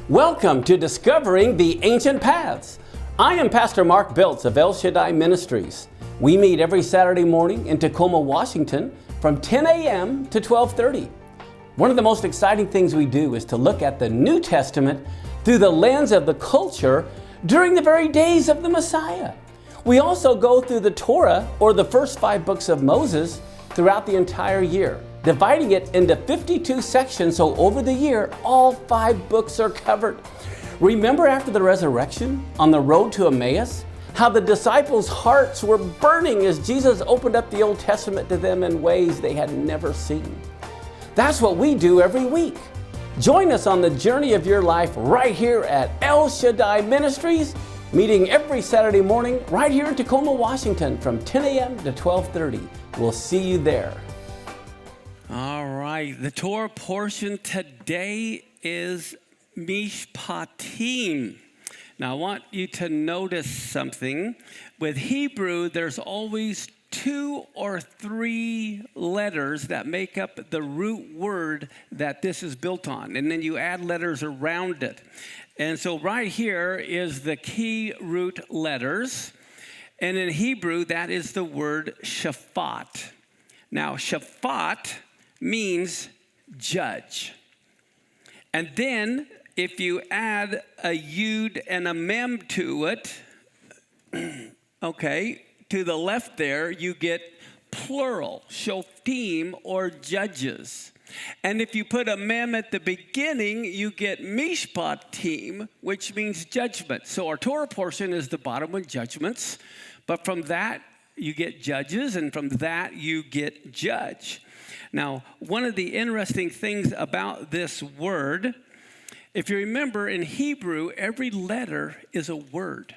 Welcome to Discovering the Ancient Paths. I am Pastor Mark Biltz of El Shaddai Ministries. We meet every Saturday morning in Tacoma, Washington from 10 a.m. to 12:30. One of the most exciting things we do is to look at the New Testament through the lens of the culture during the very days of the Messiah. We also go through the Torah, or the first 5 books of Moses, throughout the entire year, dividing it into 52 sections, so over the year, all 5 books are covered. Remember after the resurrection, on the road to Emmaus, how the disciples' hearts were burning as Jesus opened up the Old Testament to them in ways they had never seen. That's what we do every week. Join us on the journey of your life right here at El Shaddai Ministries, meeting every Saturday morning right here in Tacoma, Washington from 10 a.m. to 12:30. We'll see you there. All right, the Torah portion today is Mishpatim. Now I want you to notice something. With Hebrew, there's always 2 or 3 letters that make up the root word that this is built on, and then you add letters around it. And so right here is the key root letters, and in Hebrew, that is the word shaphat. Now, shaphat means judge. And then if you add a yud and a mem to it, okay, to the left there, you get plural, shoftim, or judges. And if you put a mem at the beginning, you get mishpatim, which means judgment. So our Torah portion is the bottom with judgments, but from that you get judges, and from that you get judge. Now, one of the interesting things about this word, if you remember in Hebrew, every letter is a word.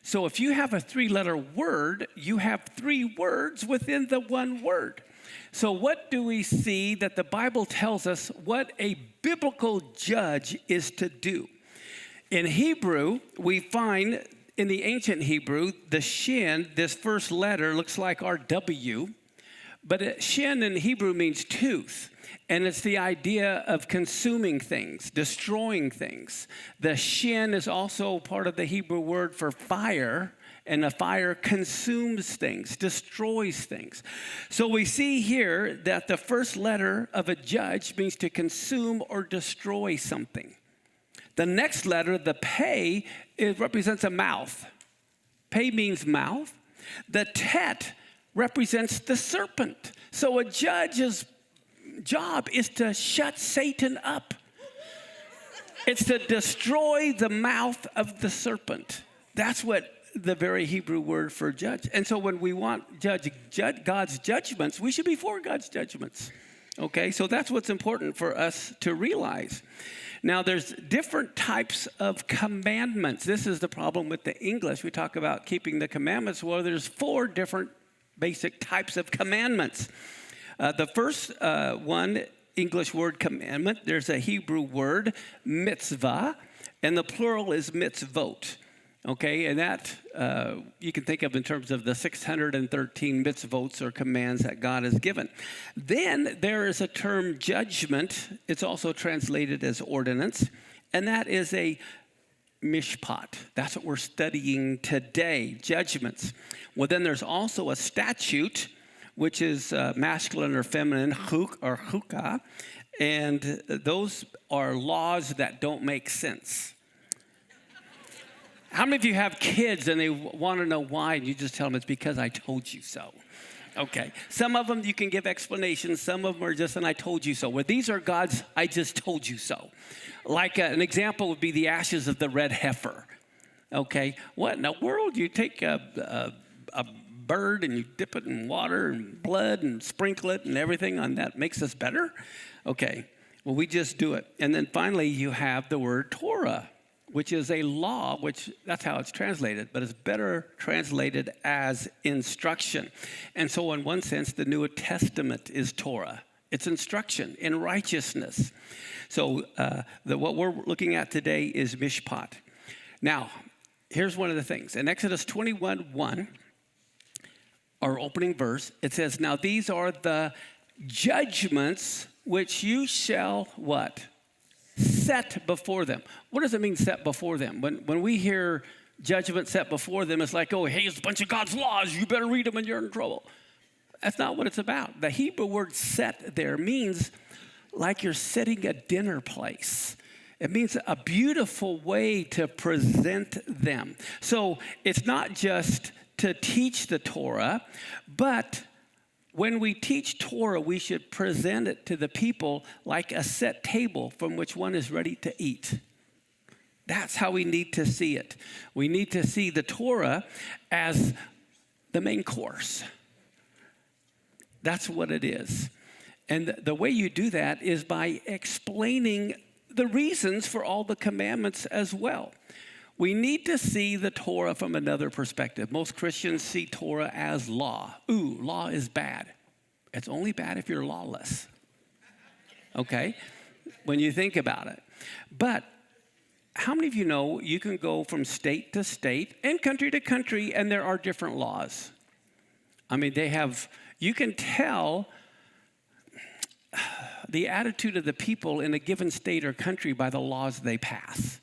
So if you have a 3-letter word, you have 3 words within the one word. So what do we see that the Bible tells us what a biblical judge is to do? In Hebrew, we find in the ancient Hebrew, the shin, this first letter looks like our W, but shin in Hebrew means tooth. And it's the idea of consuming things, destroying things. The shin is also part of the Hebrew word for fire, and a fire consumes things, destroys things. So we see here that the first letter of a judge means to consume or destroy something. The next letter, the pei, it represents a mouth. Pei means mouth. The tet represents the serpent. So a judge's job is to shut Satan up. It's to destroy the mouth of the serpent. That's what the very Hebrew word for judge. And so when we want judge God's judgments, we should be for God's judgments. Okay, so that's what's important for us to realize. Now, there's different types of commandments. This is the problem with the English. We talk about keeping the commandments. Well, there's 4 different basic types of commandments. The first one, English word commandment, there's a Hebrew word, mitzvah, and the plural is mitzvot. Okay, and that you can think of in terms of the 613 mitzvot or commands that God has given. Then there is a term judgment. It's also translated as ordinance, and that is a mishpat. That's what we're studying today, judgments. Well, then there's also a statute, which is masculine or feminine, chuk or chukah, and those are laws that don't make sense. How many of you have kids and they want to know why, and you just tell them it's because I told you so? Okay. Some of them you can give explanations. Some of them are just an I told you so. Well, these are God's I just told you so. Like an example would be the ashes of the red heifer. Okay. What in the world? You take a bird and you dip it in water and blood and sprinkle it and everything, and that makes us better? Okay. Well, we just do it. And then finally, you have the word Torah, which is a law, which that's how it's translated, but it's better translated as instruction. And so in one sense, the New Testament is Torah. It's instruction in righteousness. So what we're looking at today is Mishpat. Now, here's one of the things. In Exodus 21:1, our opening verse, it says, "Now these are the judgments which you shall" what? set before them. What does it mean, set before them? When we hear judgment set before them, it's like, oh, hey, it's a bunch of God's laws. You better read them and you're in trouble. That's not what it's about. The Hebrew word set there means like you're setting a dinner place. It means a beautiful way to present them. So it's not just to teach the Torah, but when we teach Torah, we should present it to the people like a set table from which one is ready to eat. That's how we need to see it. We need to see the Torah as the main course. That's what it is. And the way you do that is by explaining the reasons for all the commandments as well. We need to see the Torah from another perspective. Most Christians see Torah as law. Ooh, law is bad. It's only bad if you're lawless. Okay? When you think about it. But how many of you know you can go from state to state and country to country and there are different laws? I mean, you can tell the attitude of the people in a given state or country by the laws they pass.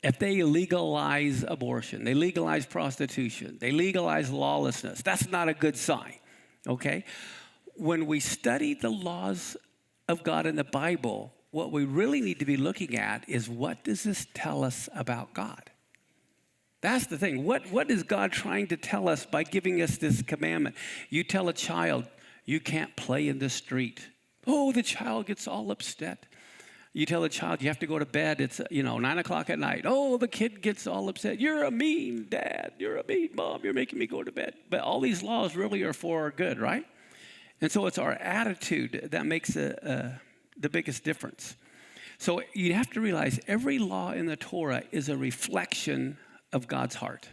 If they legalize abortion, they legalize prostitution, they legalize lawlessness, that's not a good sign, okay? When we study the laws of God in the Bible, what we really need to be looking at is what does this tell us about God? That's the thing. What is God trying to tell us by giving us this commandment? You tell a child, you can't play in the street. Oh, the child gets all upset. You tell a child you have to go to bed. It's 9 o'clock at night. Oh, the kid gets all upset. You're a mean dad. You're a mean mom. You're making me go to bed. But all these laws really are for our good, right? And so it's our attitude that makes the biggest difference. So you have to realize every law in the Torah is a reflection of God's heart.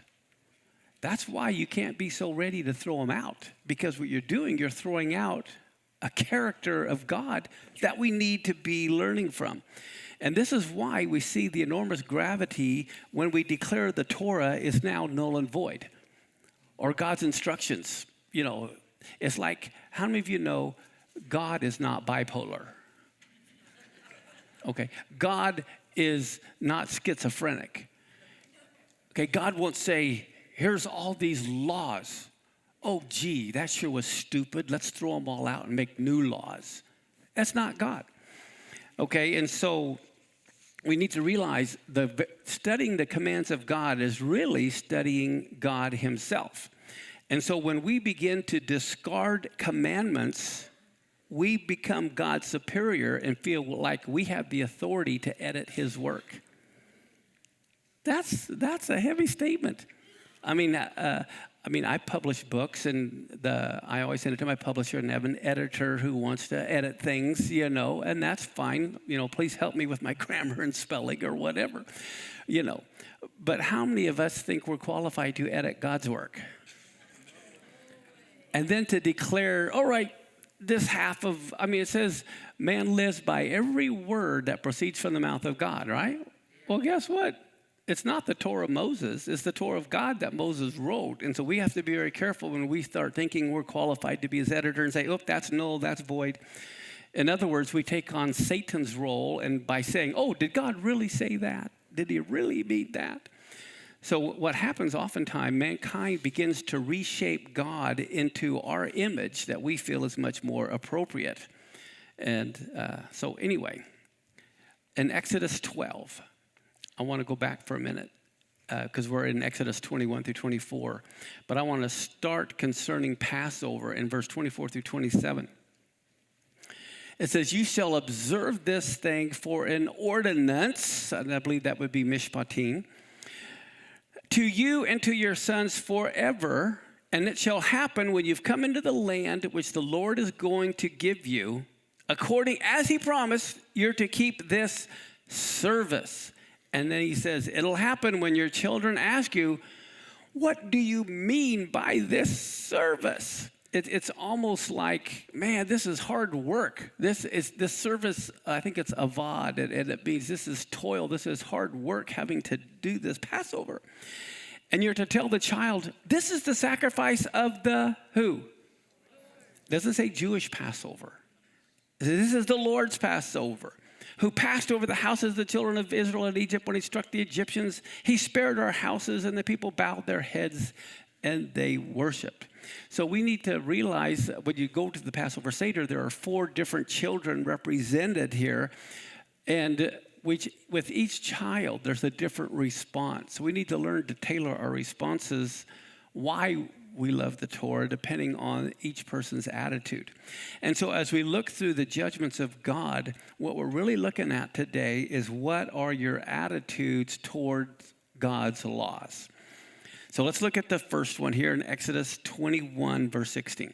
That's why you can't be so ready to throw them out, because what you're doing, you're throwing out a character of God that we need to be learning from. And this is why we see the enormous gravity when we declare the Torah is now null and void, or God's instructions. It's like, how many of you know God is not bipolar? Okay, God is not schizophrenic. Okay, God won't say, here's all these laws. Oh, gee, that sure was stupid. Let's throw them all out and make new laws. That's not God. Okay, and so we need to realize studying the commands of God is really studying God himself. And so when we begin to discard commandments, we become God's superior and feel like we have the authority to edit his work. That's a heavy statement. I mean, I publish books, and I always send it to my publisher, and I have an editor who wants to edit things, and that's fine. Please help me with my grammar and spelling or whatever, But how many of us think we're qualified to edit God's work? And then to declare, all right, it says, man lives by every word that proceeds from the mouth of God, right? Well, guess what? It's not the Torah of Moses. It's the Torah of God that Moses wrote. And so we have to be very careful when we start thinking we're qualified to be his editor and say, oh, that's null, that's void. In other words, we take on Satan's role, and by saying, oh, did God really say that? Did he really mean that? So what happens oftentimes, mankind begins to reshape God into our image that we feel is much more appropriate. And so anyway, in Exodus 12, I want to go back for a minute because we're in Exodus 21 through 24. But I want to start concerning Passover in verse 24 through 27. It says, you shall observe this thing for an ordinance, and I believe that would be Mishpatim, to you and to your sons forever, and it shall happen when you've come into the land which the Lord is going to give you, according as he promised, you're to keep this service. And then he says, it'll happen when your children ask you, what do you mean by this service? It's almost like, man, this is hard work. This service, I think it's avad, and it means this is toil. This is hard work having to do this Passover. And you're to tell the child, this is the sacrifice of the who? It doesn't say Jewish Passover. This is the Lord's Passover. who passed over the houses of the children of Israel in Egypt when he struck the Egyptians. He spared our houses, and the people bowed their heads and they worshiped. So we need to realize that when you go to the Passover Seder, there are 4 different children represented here. And with each child, there's a different response. We need to learn to tailor our responses, why we love the Torah, depending on each person's attitude. And so as we look through the judgments of God, what we're really looking at today is what are your attitudes towards God's laws. So let's look at the first one here in Exodus 21, verse 16.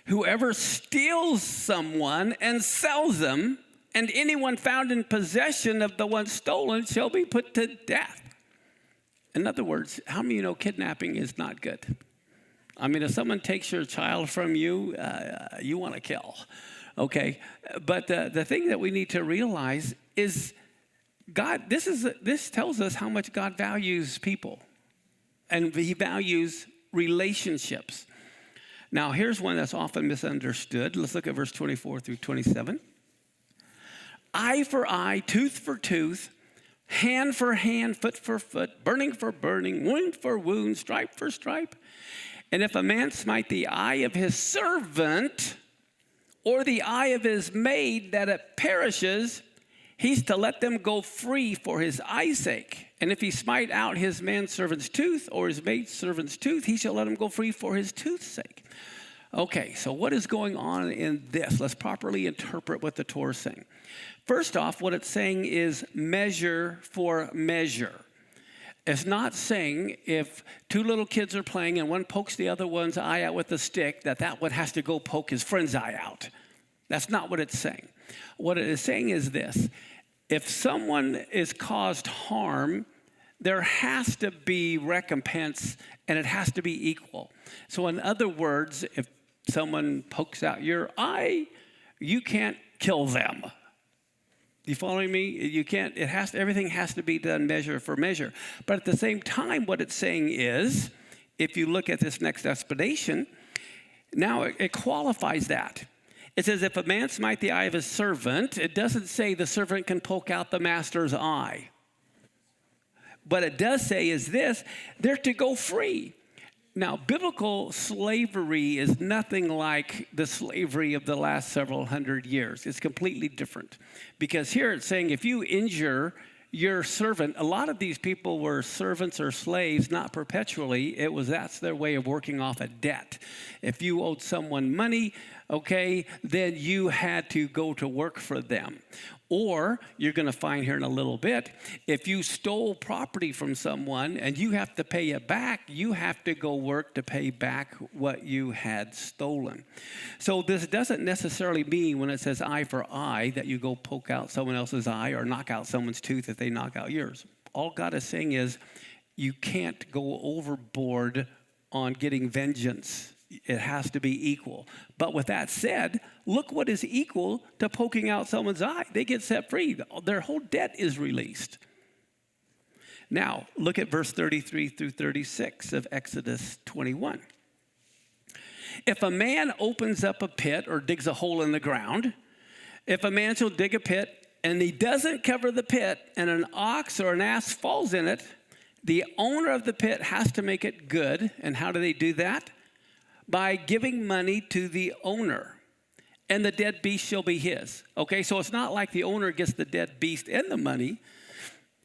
Whoever steals someone and sells them, and anyone found in possession of the one stolen shall be put to death. In other words, how many of you know kidnapping is not good? I mean, if someone takes your child from you, you want to kill, okay? But the thing that we need to realize is God, this tells us how much God values people, and he values relationships. Now, here's one that's often misunderstood. Let's look at verse 24 through 27. Eye for eye, tooth for tooth, hand for hand, foot for foot, burning for burning, wound for wound, stripe for stripe. And if a man smite the eye of his servant or the eye of his maid that it perishes, he's to let them go free for his eye's sake. And if he smite out his manservant's tooth or his maidservant's tooth, he shall let him go free for his tooth's sake. Okay, so what is going on in this? Let's properly interpret what the Torah is saying. First off, what it's saying is measure for measure. It's not saying if 2 little kids are playing and one pokes the other one's eye out with a stick, that one has to go poke his friend's eye out. That's not what it's saying. What it is saying is this. If someone is caused harm, there has to be recompense, and it has to be equal. So in other words, if someone pokes out your eye, you can't kill them. You following me? You can't, everything has to be done measure for measure. But at the same time, what it's saying is, if you look at this next explanation, now it qualifies that. It says, if a man smite the eye of his servant, it doesn't say the servant can poke out the master's eye. What it does say is this, they're to go free. Now, biblical slavery is nothing like the slavery of the last several hundred years. It's completely different. Because here it's saying if you injure your servant, a lot of these people were servants or slaves, not perpetually. That's their way of working off a debt. If you owed someone money, okay, then you had to go to work for them. Or you're going to find here in a little bit, if you stole property from someone and you have to pay it back, you have to go work to pay back what you had stolen. So this doesn't necessarily mean when it says eye for eye that you go poke out someone else's eye or knock out someone's tooth if they knock out yours. All God is saying is you can't go overboard on getting vengeance. It has to be equal. But with that said, look what is equal to poking out someone's eye. They get set free. Their whole debt is released. Now, look at verse 33 through 36 of Exodus 21. If a man opens up a pit or digs a hole in the ground, if a man shall dig a pit and he doesn't cover the pit and an ox or an ass falls in it, the owner of the pit has to make it good. And how do they do that? By giving money to the owner, and the dead beast shall be his. Okay, so it's not like the owner gets the dead beast and the money.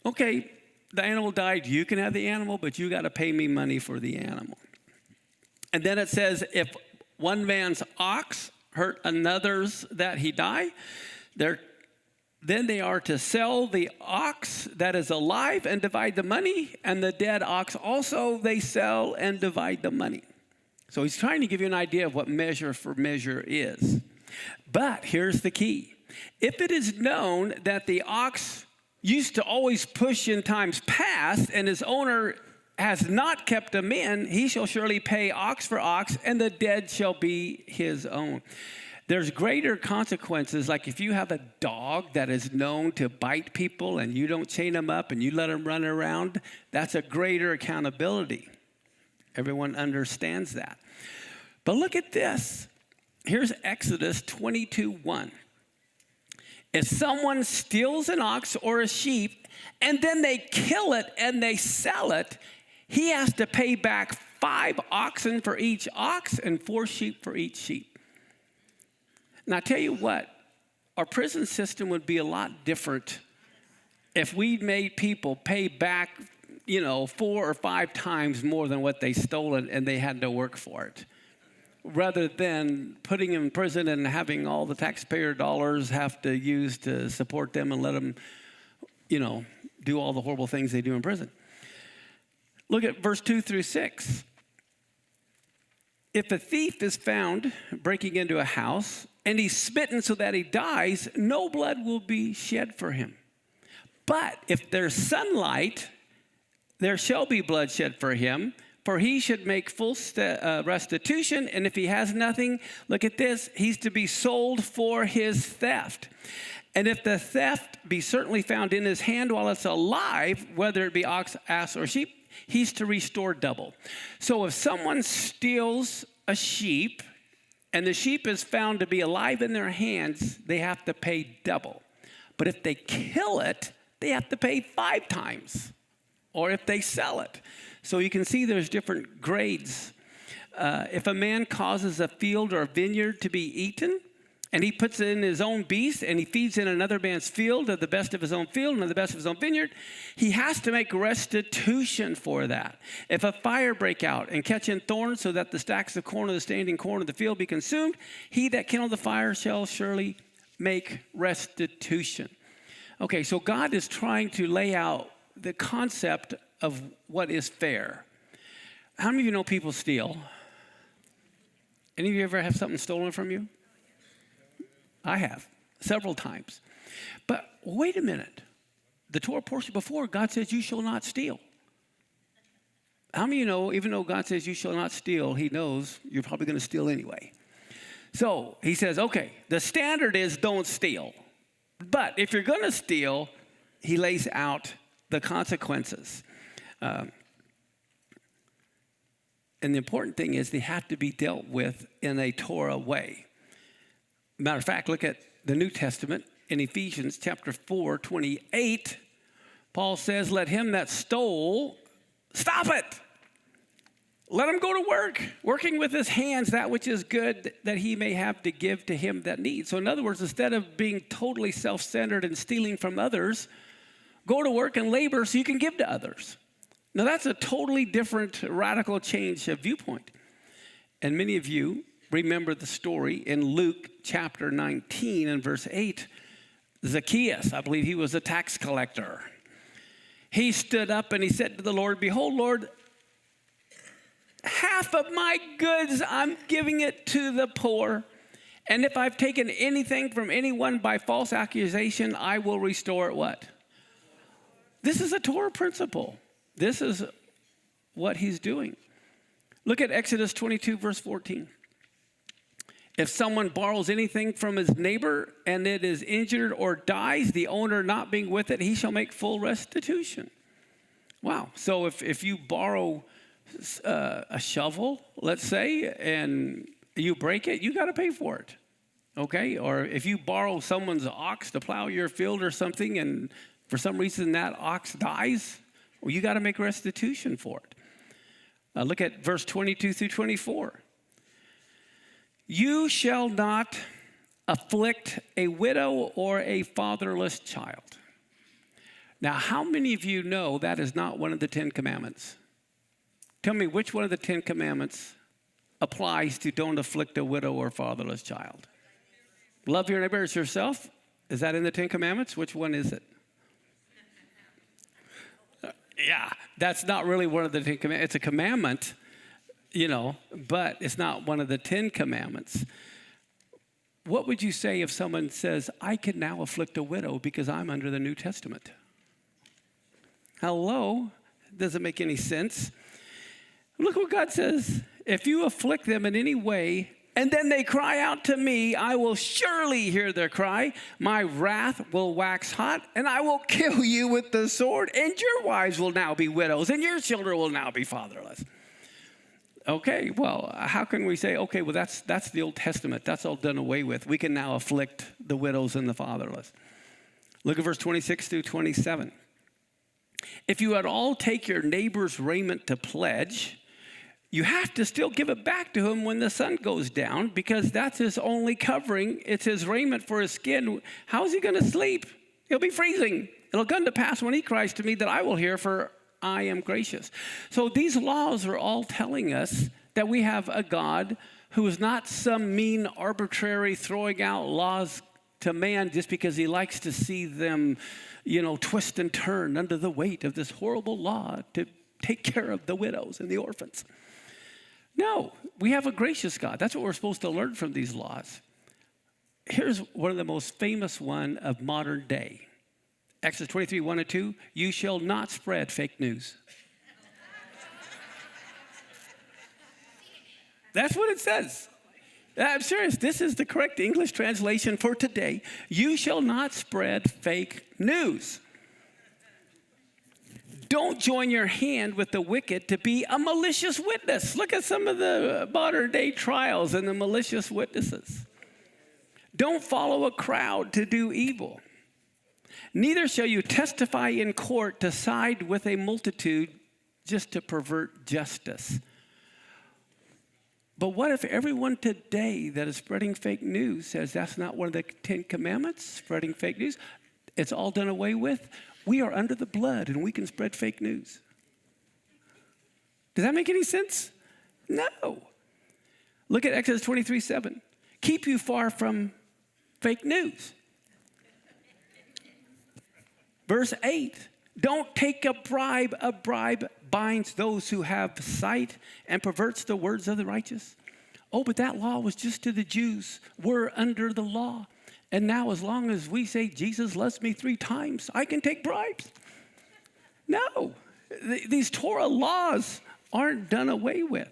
Okay, the animal died, you can have the animal, but you got to pay me money for the animal. And then it says, if one man's ox hurt another's that he die, then they are to sell the ox that is alive and divide the money, and the dead ox also they sell and divide the money. So he's trying to give you an idea of what measure for measure is. But here's the key. If it is known that the ox used to always push in times past and his owner has not kept him in, he shall surely pay ox for ox, and the dead shall be his own. There's greater consequences, like if you have a dog that is known to bite people and you don't chain him up and you let him run around, that's a greater accountability. Everyone understands that. But look at this. Here's Exodus 22:1. If someone steals an ox or a sheep and then they kill it and they sell it, he has to pay back 5 oxen for each ox and 4 sheep for each sheep. Now, I tell you what, our prison system would be a lot different if we made people pay back, 4 or 5 times more than what they stole and they had to work for it, rather than putting them in prison and having all the taxpayer dollars have to use to support them and let them, do all the horrible things they do in prison. Look at verse 2 through 6. If a thief is found breaking into a house and he's smitten so that he dies, no blood will be shed for him. But if there's sunlight, there shall be blood shed for him, for he should make full restitution. And if he has nothing, look at this, he's to be sold for his theft. And if the theft be certainly found in his hand while it's alive, whether it be ox, ass, or sheep, he's to restore double. So if someone steals a sheep and the sheep is found to be alive in their hands, they have to pay double. But if they kill it, they have to pay 5 times, or if they sell it. So you can see there's different grades. If a man causes a field or a vineyard to be eaten, and he puts it in his own beast, and he feeds in another man's field of the best of his own field and of the best of his own vineyard, he has to make restitution for that. If a fire break out and catch in thorns so that the stacks of corn or the standing corn of the field be consumed, he that kindled the fire shall surely make restitution. Okay, so God is trying to lay out the concept of what is fair. How many of you know people steal? Any of you ever have something stolen from you? I have, several times. But wait a minute. The Torah portion before, God says you shall not steal. How many of you know, even though God says you shall not steal, he knows you're probably going to steal anyway. So he says, okay, the standard is don't steal. But if you're going to steal, he lays out the consequences. And the important thing is they have to be dealt with in a Torah way. Matter of fact, look at the New Testament in Ephesians chapter 4:28. Paul says, let him that stole, stop it. Let him go to work, working with his hands that which is good, that he may have to give to him that needs. So in other words, instead of being totally self-centered and stealing from others, go to work and labor so you can give to others. Now that's a totally different radical change of viewpoint. And many of you remember the story in Luke chapter 19 and verse 8. Zacchaeus, I believe he was a tax collector. He stood up and he said to the Lord, behold, Lord, half of my goods I'm giving it to the poor. And if I've taken anything from anyone by false accusation, I will restore it what? This is a Torah principle. This is what he's doing. Look at Exodus 22, verse 14. If someone borrows anything from his neighbor and it is injured or dies, the owner not being with it, he shall make full restitution. Wow. So if you borrow a shovel, let's say, and you break it, you got to pay for it. Okay? Or if you borrow someone's ox to plow your field or something and for some reason that ox dies, well, you got to make restitution for it. Look at verse 22 through 24. You shall not afflict a widow or a fatherless child. Now, how many of you know that is not one of the 10 commandments? Tell me which one of the 10 commandments applies to don't afflict a widow or fatherless child. Love your neighbor as yourself. Is that in the 10 commandments? Which one is it? Yeah, that's not really one of the 10 commandments. It's a commandment, but it's not one of the 10 commandments. What would you say if someone says, I can now afflict a widow because I'm under the New Testament? Hello? Doesn't make any sense. Look what God says. If you afflict them in any way, and then they cry out to me, I will surely hear their cry. My wrath will wax hot, and I will kill you with the sword, and your wives will now be widows, and your children will now be fatherless. Okay, well, how can we say, okay, well, that's the Old Testament. That's all done away with. We can now afflict the widows and the fatherless. Look at verse 26 through 27. If you at all take your neighbor's raiment to pledge, you have to still give it back to him when the sun goes down, because that's his only covering. It's his raiment for his skin. How is he going to sleep? He'll be freezing. It'll come to pass when he cries to me that I will hear, for I am gracious. So these laws are all telling us that we have a God who is not some mean, arbitrary throwing out laws to man just because he likes to see them, twist and turn under the weight of this horrible law to take care of the widows and the orphans. No, we have a gracious God. That's what we're supposed to learn from these laws. Here's one of the most famous one of modern day. Exodus 23, 1 and 2, you shall not spread fake news. That's what it says. I'm serious. This is the correct English translation for today. You shall not spread fake news. Don't join your hand with the wicked to be a malicious witness. Look at some of the modern day trials and the malicious witnesses. Don't follow a crowd to do evil. Neither shall you testify in court to side with a multitude just to pervert justice. But what if everyone today that is spreading fake news says that's not one of the 10 commandments, spreading fake news? It's all done away with. We are under the blood and we can spread fake news. Does that make any sense? No. Look at Exodus 23, 7. Keep you far from fake news. Verse 8. Don't take a bribe. A bribe binds those who have sight and perverts the words of the righteous. Oh, but that law was just to the Jews. We're under the law. And now as long as we say Jesus loves me 3 times, I can take bribes. No, these Torah laws aren't done away with.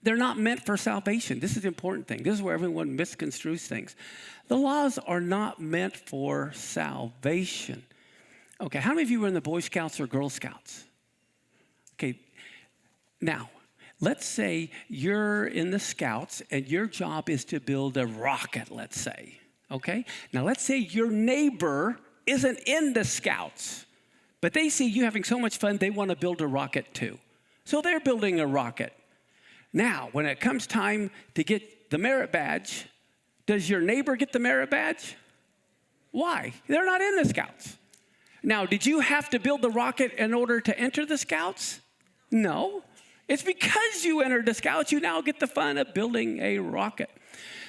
They're not meant for salvation. This is the important thing. This is where everyone misconstrues things. The laws are not meant for salvation. Okay, how many of you were in the Boy Scouts or Girl Scouts? Okay, now, let's say you're in the Scouts and your job is to build a rocket, let's say, okay? Now, let's say your neighbor isn't in the Scouts, but they see you having so much fun, they want to build a rocket too. So they're building a rocket. Now, when it comes time to get the merit badge, does your neighbor get the merit badge? Why? They're not in the Scouts. Now, did you have to build the rocket in order to enter the Scouts? No. It's because you entered the Scouts, you now get the fun of building a rocket.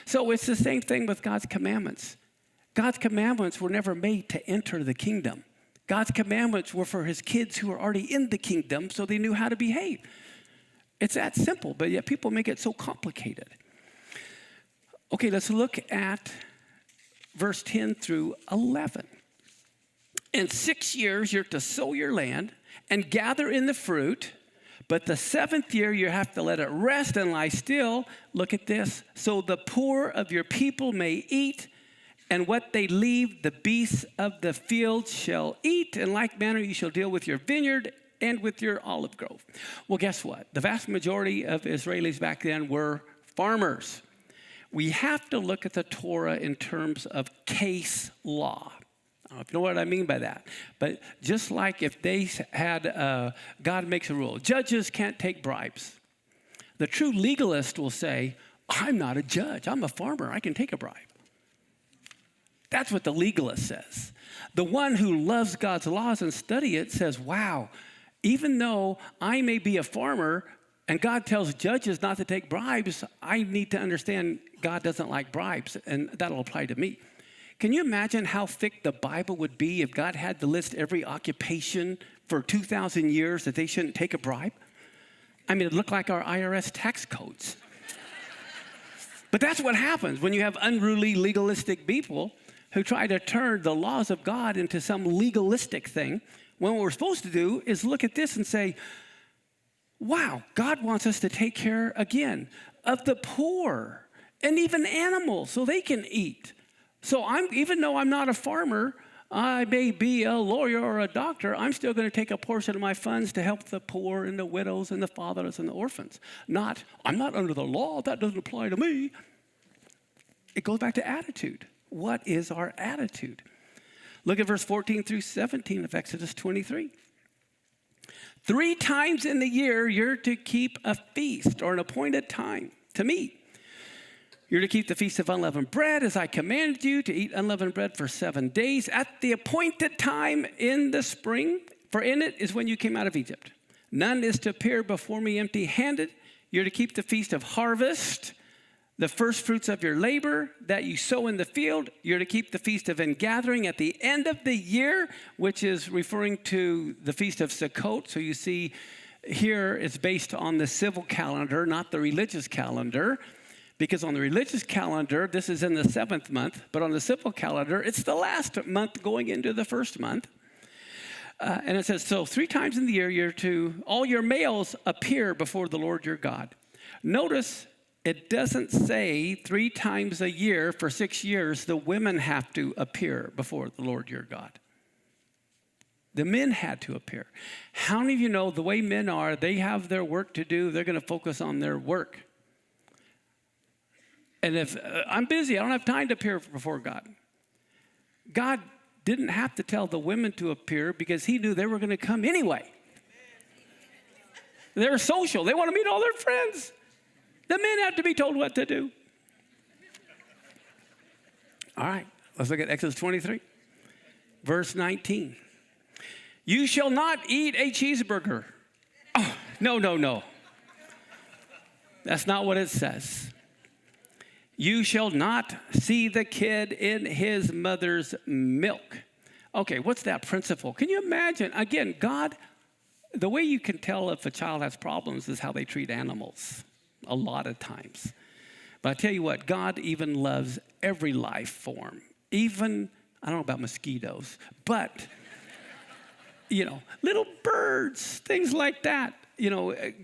So it's the same thing with God's commandments. God's commandments were never made to enter the kingdom. God's commandments were for his kids who are already in the kingdom so they knew how to behave. It's that simple, but yet people make it so complicated. Okay, let's look at verse 10 through 11. In 6 years, you're to sow your land and gather in the fruit, but the 7th year, you have to let it rest and lie still. Look at this. So the poor of your people may eat, and what they leave, the beasts of the field shall eat. In like manner, you shall deal with your vineyard and with your olive grove. Well, guess what? The vast majority of Israelis back then were farmers. We have to look at the Torah in terms of case law. I don't know if you know what I mean by that. But just like if they had, God makes a rule, judges can't take bribes. The true legalist will say, I'm not a judge. I'm a farmer. I can take a bribe. That's what the legalist says. The one who loves God's laws and study it says, wow, even though I may be a farmer and God tells judges not to take bribes, I need to understand God doesn't like bribes, and that'll apply to me. Can you imagine how thick the Bible would be if God had to list every occupation for 2,000 years that they shouldn't take a bribe? I mean, it'd look like our IRS tax codes. But that's what happens when you have unruly, legalistic people who try to turn the laws of God into some legalistic thing, when what we're supposed to do is look at this and say, wow, God wants us to take care, again, of the poor and even animals so they can eat. So even though I'm not a farmer, I may be a lawyer or a doctor, I'm still going to take a portion of my funds to help the poor and the widows and the fatherless and the orphans. I'm not under the law, that doesn't apply to me. It goes back to attitude. What is our attitude? Look at verse 14 through 17 of Exodus 23. 3 times in the year, you're to keep a feast or an appointed time to meet. You're to keep the feast of unleavened bread as I commanded you to eat unleavened bread for 7 days at the appointed time in the spring, for in it is when you came out of Egypt. None is to appear before me empty-handed. You're to keep the feast of harvest, the first fruits of your labor that you sow in the field. You're to keep the feast of ingathering at the end of the year, which is referring to the feast of Sukkot. So you see here it's based on the civil calendar, not the religious calendar. Because on the religious calendar, this is in the 7th month, but on the civil calendar, it's the last month going into the first month. And it says, so 3 times in the year, you're to, all your males appear before the Lord your God. Notice it doesn't say 3 times a year for 6 years, the women have to appear before the Lord your God. The men had to appear. How many of you know the way men are, they have their work to do, they're going to focus on their work. And if I'm busy, I don't have time to appear before God. God didn't have to tell the women to appear because he knew they were going to come anyway. They're social. They want to meet all their friends. The men have to be told what to do. All right, let's look at Exodus 23, verse 19. You shall not eat a cheeseburger. Oh, no. That's not what it says. You shall not see the kid in his mother's milk. Okay, what's that principle? Can you imagine? Again, God, the way you can tell if a child has problems is how they treat animals a lot of times. But I tell you what, God even loves every life form. Even, I don't know about mosquitoes, but, little birds, things like that.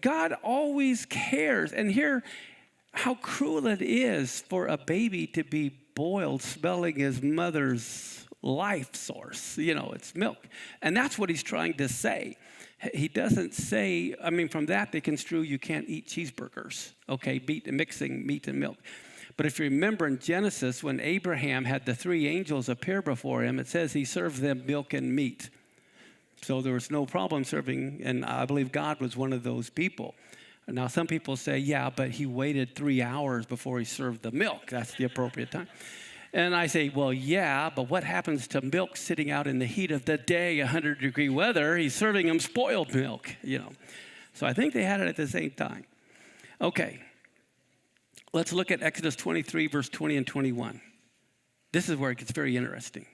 God always cares. And here, how cruel it is for a baby to be boiled, smelling his mother's life source. It's milk. And that's what he's trying to say. He doesn't say, from that they construe you can't eat cheeseburgers, okay, mixing meat and milk. But if you remember in Genesis, when Abraham had the 3 angels appear before him, it says he served them milk and meat. So there was no problem serving, and I believe God was one of those people. Now, some people say, yeah, but he waited 3 hours before he served the milk. That's the appropriate time. And I say, well, yeah, but what happens to milk sitting out in the heat of the day, 100-degree weather? He's serving them spoiled milk, So I think they had it at the same time. Okay, let's look at Exodus 23, verse 20 and 21. This is where it gets very interesting.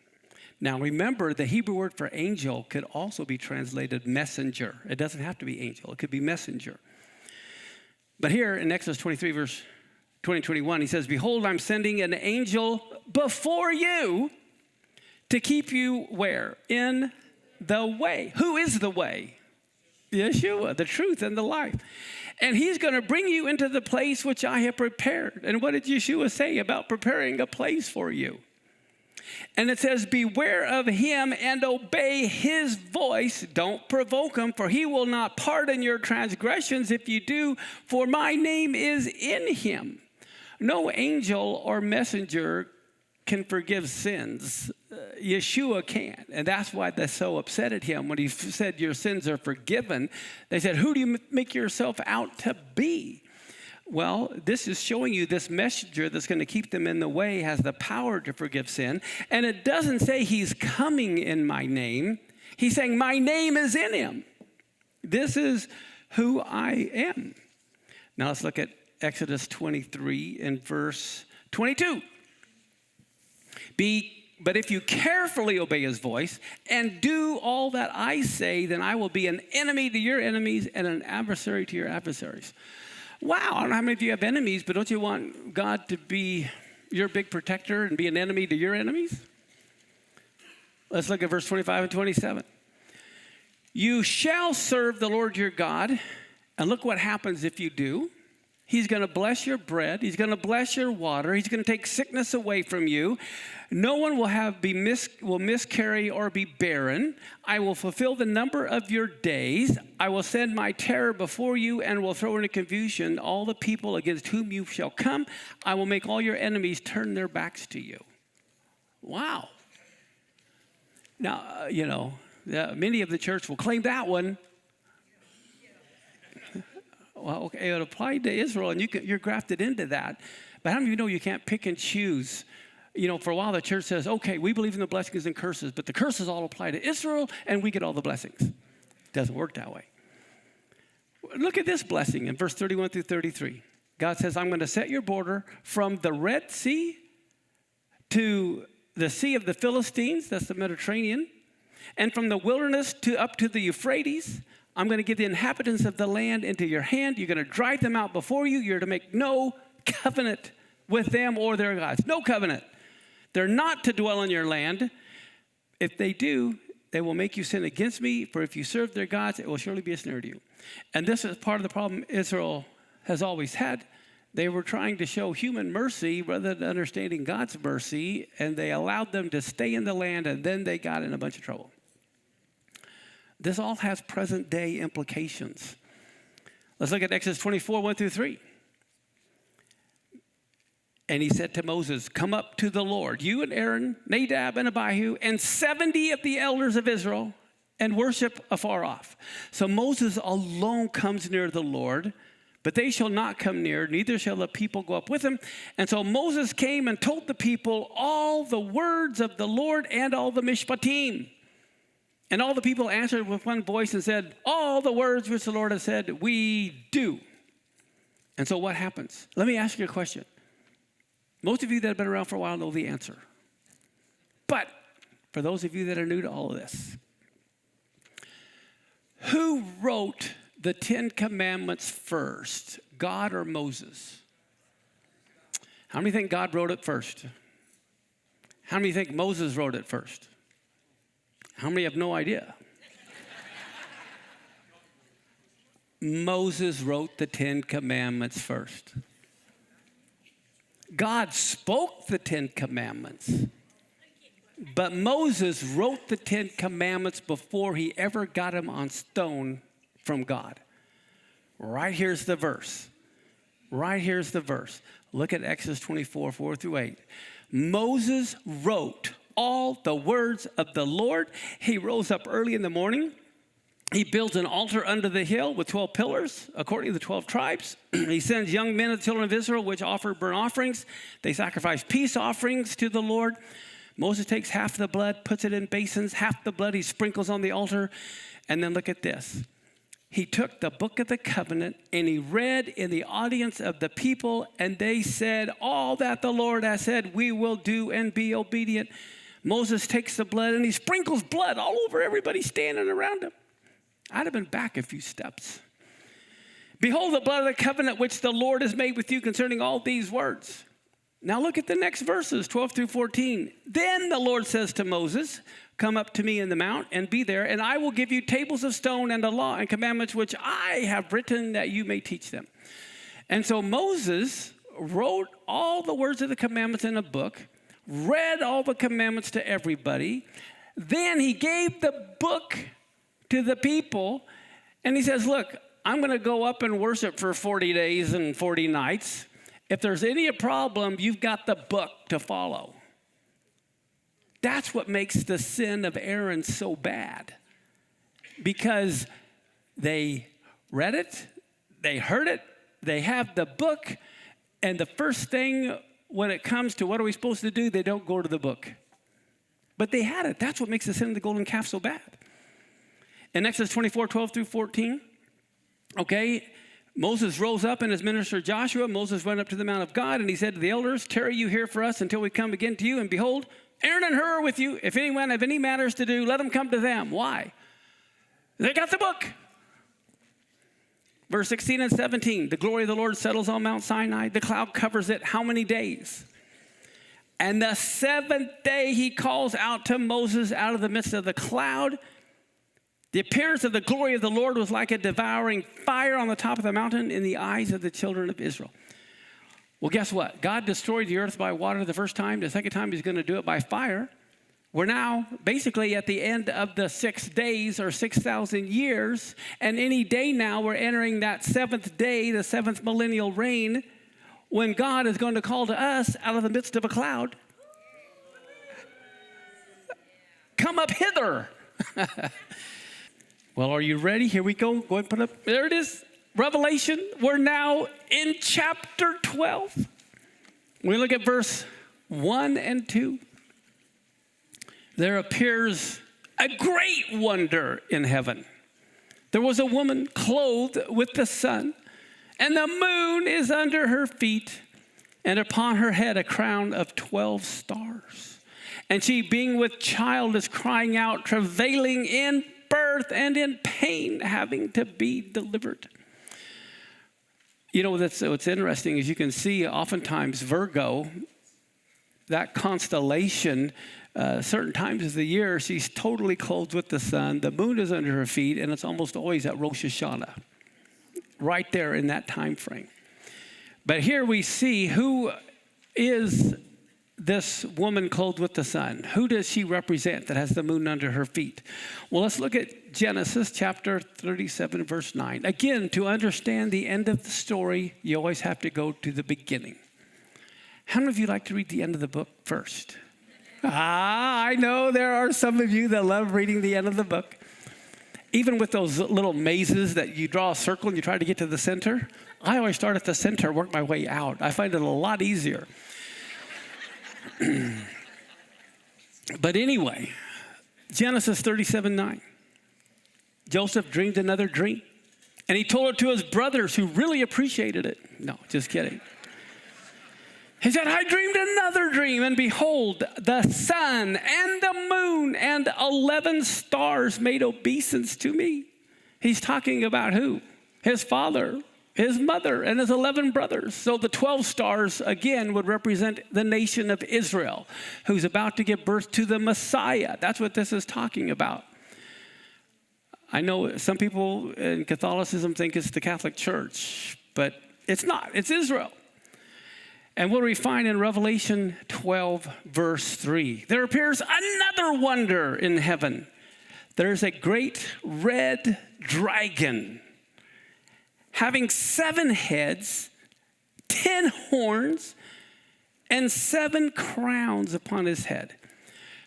Now, remember, the Hebrew word for angel could also be translated messenger. It doesn't have to be angel. It could be messenger. But here in Exodus 23, verse 20 and 21, he says, behold, I'm sending an angel before you to keep you where? In the way. Who is the way? Yeshua, the truth and the life. And he's going to bring you into the place which I have prepared. And what did Yeshua say about preparing a place for you? And it says, beware of him and obey his voice. Don't provoke him, for he will not pardon your transgressions if you do, for my name is in him. No angel or messenger can forgive sins. Yeshua can. And that's why they're so upset at him when he said your sins are forgiven. They said, who do you make yourself out to be? Well, this is showing you this messenger that's going to keep them in the way has the power to forgive sin. And it doesn't say he's coming in my name. He's saying my name is in him. This is who I am. Now let's look at Exodus 23 and verse 22. But if you carefully obey his voice and do all that I say, then I will be an enemy to your enemies and an adversary to your adversaries. Wow, I don't know how many of you have enemies, but don't you want God to be your big protector and be an enemy to your enemies? Let's look at verse 25 and 27. You shall serve the Lord your God, and look what happens if you do. He's going to bless your bread. He's going to bless your water. He's going to take sickness away from you. No one will miscarry or be barren. I will fulfill the number of your days. I will send my terror before you and will throw into confusion all the people against whom you shall come. I will make all your enemies turn their backs to you. Wow. Now, many of the church will claim that one. Well, okay, it applied to Israel, and you're grafted into that. But how many of you know you can't pick and choose? For a while the church says, okay, we believe in the blessings and curses, but the curses all apply to Israel, and we get all the blessings. It doesn't work that way. Look at this blessing in verse 31 through 33. God says, I'm going to set your border from the Red Sea to the Sea of the Philistines, that's the Mediterranean, and from the wilderness up to the Euphrates. I'm going to give the inhabitants of the land into your hand. You're going to drive them out before you. You're to make no covenant with them or their gods. No covenant. They're not to dwell in your land. If they do, they will make you sin against me. For if you serve their gods, it will surely be a snare to you. And this is part of the problem Israel has always had. They were trying to show human mercy rather than understanding God's mercy, and they allowed them to stay in the land, and then they got in a bunch of trouble. This all has present-day implications. Let's look at Exodus 24, 1 through 3. And he said to Moses, come up to the Lord, you and Aaron, Nadab and Abihu, and 70 of the elders of Israel, and worship afar off. So Moses alone comes near the Lord, but they shall not come near, neither shall the people go up with him. And so Moses came and told the people all the words of the Lord and all the Mishpatim. And all the people answered with one voice and said, all the words which the Lord has said, we do. And so what happens? Let me ask you a question. Most of you that have been around for a while know the answer. But for those of you that are new to all of this, who wrote the 10 Commandments first, God or Moses? How many think God wrote it first? How many think Moses wrote it first? How many have no idea? Moses wrote the 10 Commandments first. God spoke the 10 Commandments, but Moses wrote the 10 Commandments before he ever got them on stone from God. Right here's the verse. Right here's the verse. Look at Exodus 24, 4 through 8. Moses wrote all the words of the Lord. He rose up early in the morning. He builds an altar under the hill with 12 pillars, according to the 12 tribes. He sends young men of the children of Israel, which offer burnt offerings. They sacrifice peace offerings to the Lord. Moses takes half the blood, puts it in basins. Half the blood he sprinkles on the altar. And then look at this. He took the book of the covenant and he read in the audience of the people, and they said, all that the Lord has said, we will do and be obedient. Moses takes the blood and he sprinkles blood all over everybody standing around him. I'd have been back a few steps. Behold the blood of the covenant which the Lord has made with you concerning all these words. Now look at the next verses, 12 through 14. Then the Lord says to Moses, come up to me in the mount and be there, and I will give you tables of stone and a law and commandments which I have written that you may teach them. And so Moses wrote all the words of the commandments in a book, read all the commandments to everybody. Then he gave the book to the people, and he says, look, I'm going to go up and worship for 40 days and 40 nights. If there's any problem, you've got the book to follow. That's what makes the sin of Aaron so bad, because they read it, they heard it, they have the book, and the first thing when it comes to what are we supposed to do, they don't go to the book. But they had it. That's what makes the sin of the golden calf so bad. In Exodus 24, 12 through 14, okay, Moses rose up and his minister Joshua. Moses went up to the mount of God, and he said to the elders, tarry you here for us until we come again to you. And behold, Aaron and Hur are with you. If anyone have any matters to do, let them come to them. Why? They got the book. Verse 16 and 17, the glory of the Lord settles on Mount Sinai. The cloud covers it how many days? And the seventh day he calls out to Moses out of the midst of the cloud. The appearance of the glory of the Lord was like a devouring fire on the top of the mountain in the eyes of the children of Israel. Well, guess what? God destroyed the earth by water the first time. The second time he's going to do it by fire. We're now basically at the end of the 6 days or 6,000 years. And any day now we're entering that seventh day, the seventh millennial reign, when God is going to call to us out of the midst of a cloud. come up hither. Well, are you ready? Here we go. Go ahead and put up. There it is. Revelation. We're now in chapter 12. We look at verse 1 and 2. There appears a great wonder in heaven. There was a woman clothed with the sun, and the moon is under her feet, and upon her head a crown of 12 stars. And she, being with child, is crying out, travailing in birth and in pain, having to be delivered. You know, what's interesting is you can see oftentimes Virgo, that constellation, certain times of the year, she's totally clothed with the sun. The moon is under her feet, and it's almost always at Rosh Hashanah, right there in that time frame. But here we see who is this woman clothed with the sun. Who does she represent that has the moon under her feet? Well, let's look at Genesis chapter 37, verse 9. Again, to understand the end of the story, you always have to go to the beginning. How many of you like to read the end of the book first? I know there are some of you that love reading the end of the book. Even with those little mazes that you draw a circle and you try to get to the center, I always start at the center, work my way out. I find it a lot easier. But anyway, Genesis 37:9. Joseph dreamed another dream, and he told it to his brothers who really appreciated it. No, just kidding. He said, I dreamed another dream, and behold, the sun and the moon and 11 stars made obeisance to me. He's talking about who? His father, his mother, and his 11 brothers. So the 12 stars, again, would represent the nation of Israel, who's about to give birth to the Messiah. That's what this is talking about. I know some people in Catholicism think it's the Catholic Church, but it's not. It's Israel. And what do we find in Revelation 12, verse 3? There appears another wonder in heaven. There's a great red dragon having 7 heads, 10 horns, and 7 crowns upon his head.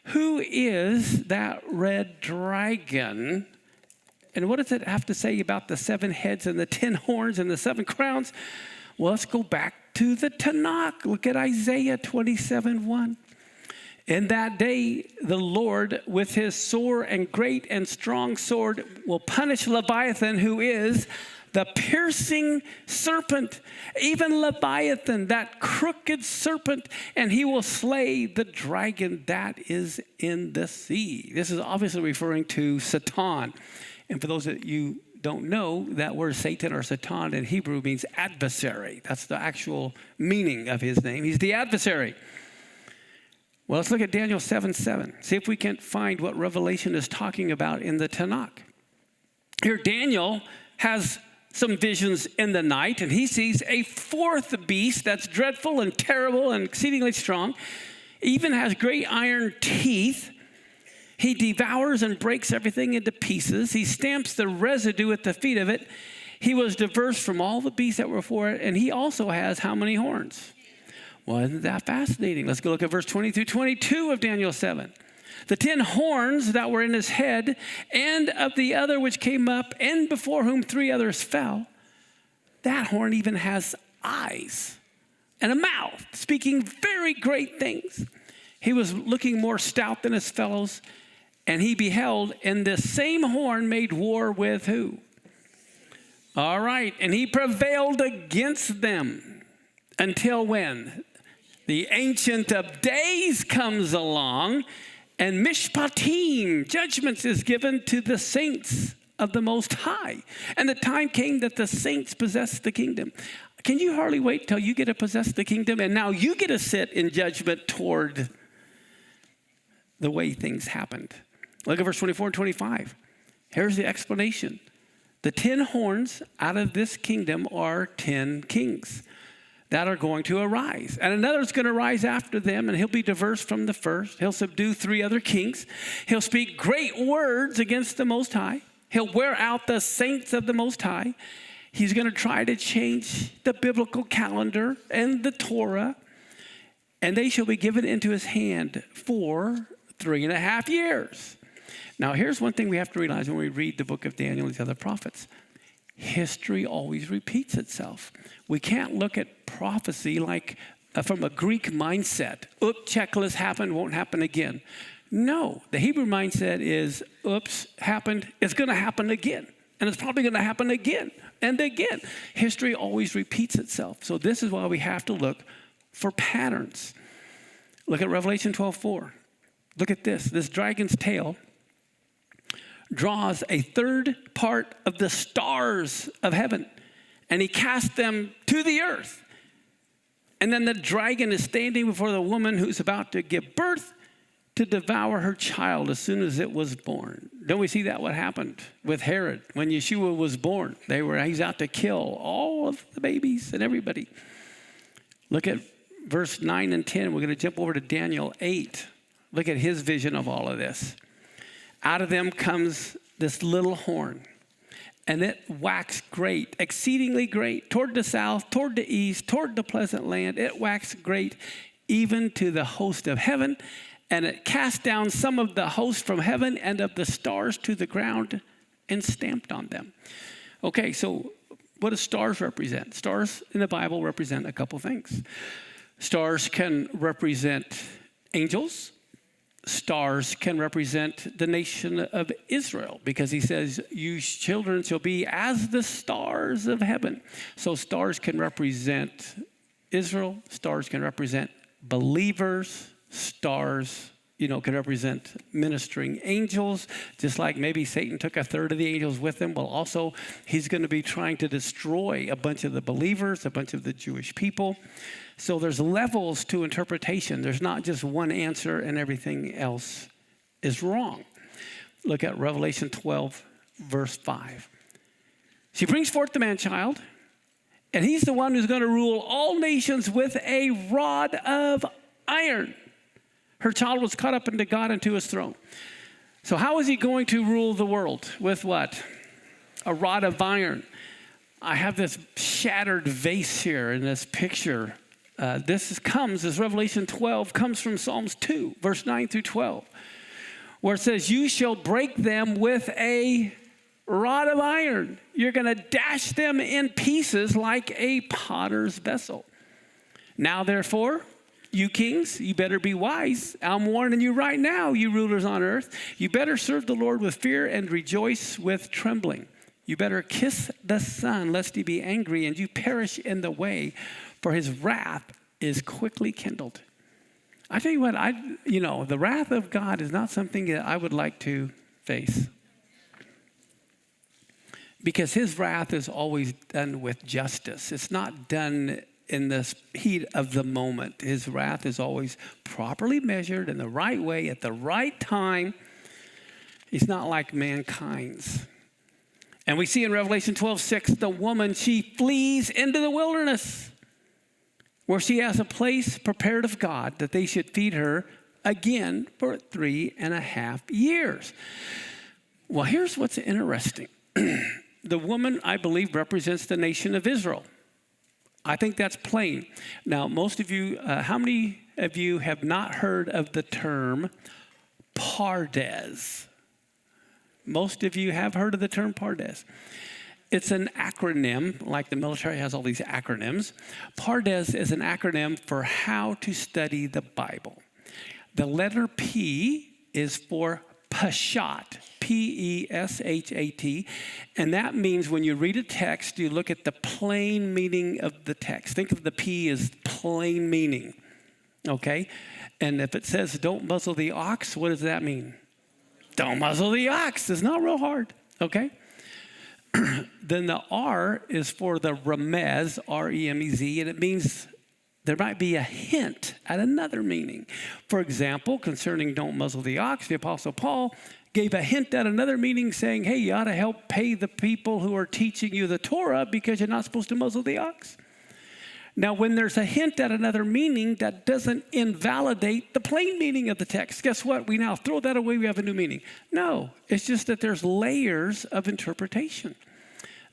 Who is that red dragon? And what does it have to say about the 7 heads and the 10 horns and the 7 crowns? Well, let's go back to the Tanakh. Look at Isaiah 27:1. In that day, the Lord, with his sore and great and strong sword, will punish Leviathan, who is the piercing serpent, even Leviathan, that crooked serpent, and he will slay the dragon that is in the sea. This is obviously referring to Satan. And for those that you don't know, that word Satan or Satan in Hebrew means adversary. That's the actual meaning of his name. He's the adversary. Well, let's look at Daniel 7:7. See if we can find what Revelation is talking about in the Tanakh. Here, Daniel has some visions in the night, and he sees a 4th beast that's dreadful and terrible and exceedingly strong, even has great iron teeth. He devours and breaks everything into pieces. He stamps the residue at the feet of it. He was diverse from all the beasts that were before it, and he also has how many horns? Well, isn't that fascinating? Let's go look at verse 20 through 22 of Daniel 7. The 10 horns that were in his head, and of the other which came up, and before whom 3 others fell, that horn even has eyes and a mouth, speaking very great things. He was looking more stout than his fellows, and he beheld, and the same horn made war with who? All right, and he prevailed against them until when? The Ancient of Days comes along, and Mishpatim, judgments, is given to the saints of the Most High. And the time came that the saints possessed the kingdom. Can you hardly wait till you get to possess the kingdom? And now you get to sit in judgment toward the way things happened. Look at verse 24 and 25. Here's the explanation. The 10 horns out of this kingdom are 10 kings that are going to arise. And another is going to rise after them, and he'll be diverse from the first. He'll subdue 3 other kings. He'll speak great words against the Most High. He'll wear out the saints of the Most High. He's going to try to change the biblical calendar and the Torah, and they shall be given into his hand for 3.5 years. Now, here's one thing we have to realize when we read the book of Daniel and these other prophets. History always repeats itself. We can't look at prophecy like from a Greek mindset. Oops, checklist happened, won't happen again. No, the Hebrew mindset is, oops, happened, it's going to happen again. And it's probably going to happen again and again. History always repeats itself. So this is why we have to look for patterns. Look at Revelation 12:4. Look at this. This dragon's tail draws a third part of the stars of heaven, and he casts them to the earth. And then the dragon is standing before the woman who's about to give birth to devour her child as soon as it was born. Don't we see that what happened with Herod when Yeshua was born? He's out to kill all of the babies and everybody. Look at verse 9 and 10. We're going to jump over to Daniel 8. Look at his vision of all of this. Out of them comes this little horn, and it waxed great, exceedingly great, toward the south, toward the east, toward the pleasant land. It waxed great even to the host of heaven, and it cast down some of the host from heaven and of the stars to the ground and stamped on them. Okay, so what do stars represent? Stars in the Bible represent a couple things. Stars can represent angels. Stars can represent the nation of Israel, because he says, you children shall be as the stars of heaven. So stars can represent Israel. Stars can represent believers. Stars, can represent ministering angels, just like maybe Satan took a third of the angels with him. Well, also, he's going to be trying to destroy a bunch of the believers, a bunch of the Jewish people. So there's levels to interpretation. There's not just one answer and everything else is wrong. Look at Revelation 12, verse 5. She brings forth the man-child, and he's the one who's going to rule all nations with a rod of iron. Her child was caught up into God and to his throne. So how is he going to rule the world? With what? A rod of iron. I have this shattered vase here in this picture. This Revelation 12 comes from Psalms 2, verse 9 through 12, where it says, you shall break them with a rod of iron. You're going to dash them in pieces like a potter's vessel. Now, therefore, you kings, you better be wise. I'm warning you right now, you rulers on earth. You better serve the Lord with fear and rejoice with trembling. You better kiss the Son, lest he be angry and you perish in the way, for his wrath is quickly kindled. I tell you what, the wrath of God is not something that I would like to face, because his wrath is always done with justice. It's not done in the heat of the moment. His wrath is always properly measured in the right way at the right time. He's not like mankind's. And we see in Revelation 12:6, the woman, she flees into the wilderness, where she has a place prepared of God that they should feed her again for 3.5 years. Well, here's what's interesting. The woman, I believe, represents the nation of Israel. I think that's plain. Now, most of you, how many of you have not heard of the term Pardes? Most of you have heard of the term Pardes. It's an acronym, like the military has all these acronyms. Pardes is an acronym for how to study the Bible. The letter P is for Peshat, P-E-S-H-A-T, and that means when you read a text, you look at the plain meaning of the text. Think of the P as plain meaning, okay? And if it says don't muzzle the ox, what does that mean? Don't muzzle the ox. It's not real hard, okay? Then the R is for the remez, R-E-M-E-Z, and it means there might be a hint at another meaning. For example, concerning don't muzzle the ox, the Apostle Paul gave a hint at another meaning, saying, hey, you ought to help pay the people who are teaching you the Torah because you're not supposed to muzzle the ox. Now, when there's a hint at another meaning, that doesn't invalidate the plain meaning of the text. Guess what? We now throw that away, we have a new meaning. No, it's just that there's layers of interpretation.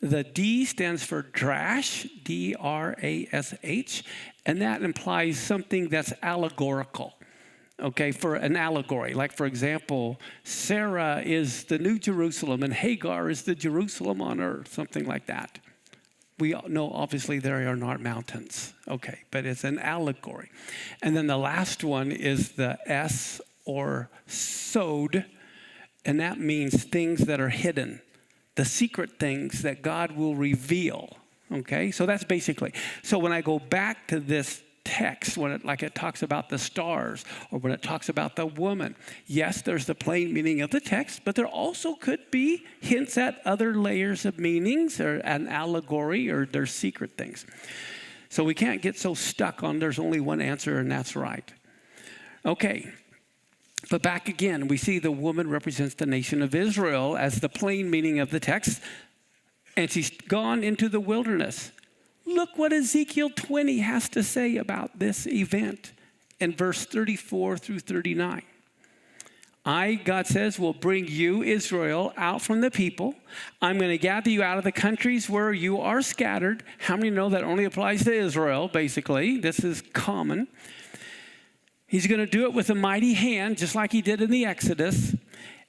The D stands for drash, D-R-A-S-H, and that implies something that's allegorical. okay, for an allegory. Like, for example, Sarah is the New Jerusalem and Hagar is the Jerusalem on earth, something like that. We all know, obviously, there are not mountains, okay, but it's an allegory. And then the last one is the S or sod, and that means things that are hidden, the secret things that God will reveal, okay? So that's basically. So when I go back to this text, when it talks about the stars or when it talks about the woman, yes, there's the plain meaning of the text, but there also could be hints at other layers of meanings or an allegory or there's secret things. So we can't get so stuck on there's only one answer and that's right. Okay, but back again, we see the woman represents the nation of Israel as the plain meaning of the text, and she's gone into the wilderness. Look what Ezekiel 20 has to say about this event in verse 34 through 39. God says, will bring you, Israel, out from the people. I'm going to gather you out of the countries where you are scattered. How many know that only applies to Israel, basically? This is common. He's going to do it with a mighty hand, just like he did in the Exodus.